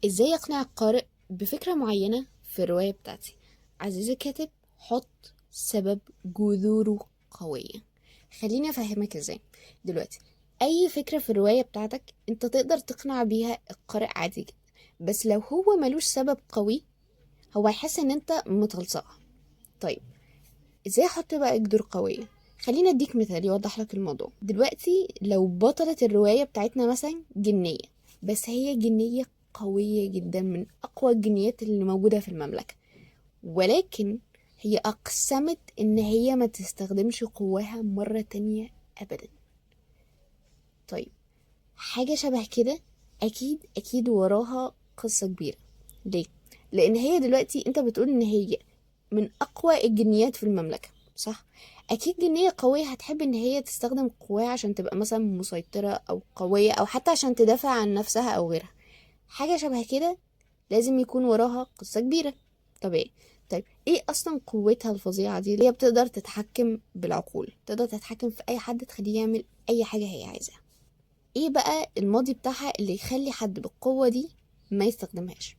ازاي اقنع القارئ بفكرة معينة في الرواية بتاعتي؟ عزيزي الكاتب، حط سبب جذوره قوية. خليني افهمك ازاي. دلوقتي اي فكرة في الرواية بتاعتك انت تقدر تقنع بيها القارئ عادي جدا، بس لو هو ملوش سبب قوي هو هيحس ان انت متلصقة. طيب، ازاي احط بقى جذور قوية؟ خلينا اديك مثال يوضح لك الموضوع. دلوقتي لو بطلة الرواية بتاعتنا مثلا جنية، بس هي جنية قوية جدا من اقوى الجنيات اللي موجودة في المملكة، ولكن هي اقسمت ان هي ما تستخدمش قواها مرة تانية ابدا. طيب، حاجة شبه كده اكيد اكيد وراها قصة كبيرة. ليه؟ لان هي دلوقتي انت بتقول ان هي من اقوى الجنيات في المملكة، صح؟ اكيد جنية قوية هتحب ان هي تستخدم قواها عشان تبقى مثلا مسيطرة او قوية او حتى عشان تدافع عن نفسها او غيرها. حاجة شبه كده لازم يكون وراها قصة كبيرة. طبيعي. طيب، ايه اصلا قوتها الفظيعة دي اللي هي بتقدر تتحكم بالعقول، تقدر تتحكم في اي حد تخليه يعمل اي حاجة هي عايزاها؟ ايه بقى الماضي بتاعها اللي يخلي حد بالقوة دي ما يستخدمهاش؟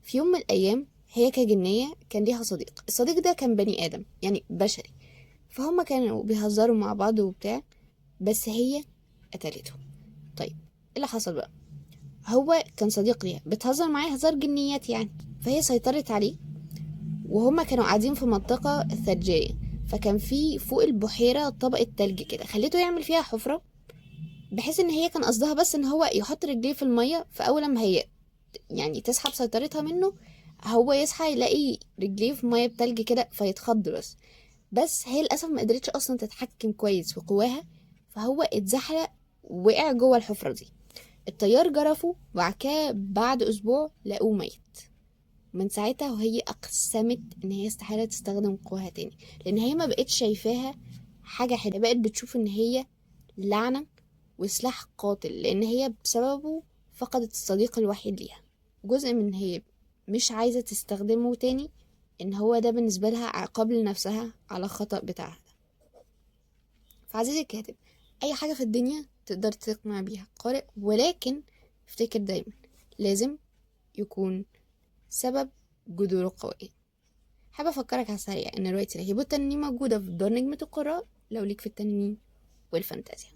في يوم من الأيام هي كجنية كان ليها صديق، الصديق ده كان بني آدم يعني بشري، فهم كانوا بيهزروا مع بعض وبتاع، بس هي قتلته. طيب، ايه اللي حصل بقى؟ هو كان صديق ليها بتهزر معاه هزار جنيات يعني، فهي سيطرت عليه، وهما كانوا قاعدين في منطقة ثلجية، فكان في فوق البحيرة طبقة تلج كده خليته يعمل فيها حفرة، بحيث ان هي كان قصدها بس ان هو يحط رجليه في المية، فأول لما هي يعني تسحب سيطرتها منه هو يصحى يلاقي رجليه في ميه بتلج كده فيتخض. بس هي للاسف ما قدرتش اصلا تتحكم كويس في قواها، فهو اتزحلق وقع جوه الحفره دي. الطيار جرفه وبعد كده بعد اسبوع لقوه ميت. من ساعتها وهي اقسمت ان هي استحاله تستخدم قواها تاني، لان هي ما بقتش شايفاها حاجه حلوه، بقت بتشوف ان هي لعنه وسلاح قاتل، لان هي بسببه فقدت الصديق الوحيد ليها. جزء من هي مش عايزة تستخدمه تاني ان هو ده بالنسبة لها عقاب لنفسها على خطأ بتاعها ده. فعزيزي الكاتب، اي حاجة في الدنيا تقدر تقنع بيها قارئ، ولكن افتكر دايما لازم يكون سبب جذوره قوية. حابة افكرك على السريع ان رواية لهيب التنانين موجودة في دار نجمة القراء لو ليك في التنانين والفانتازيا.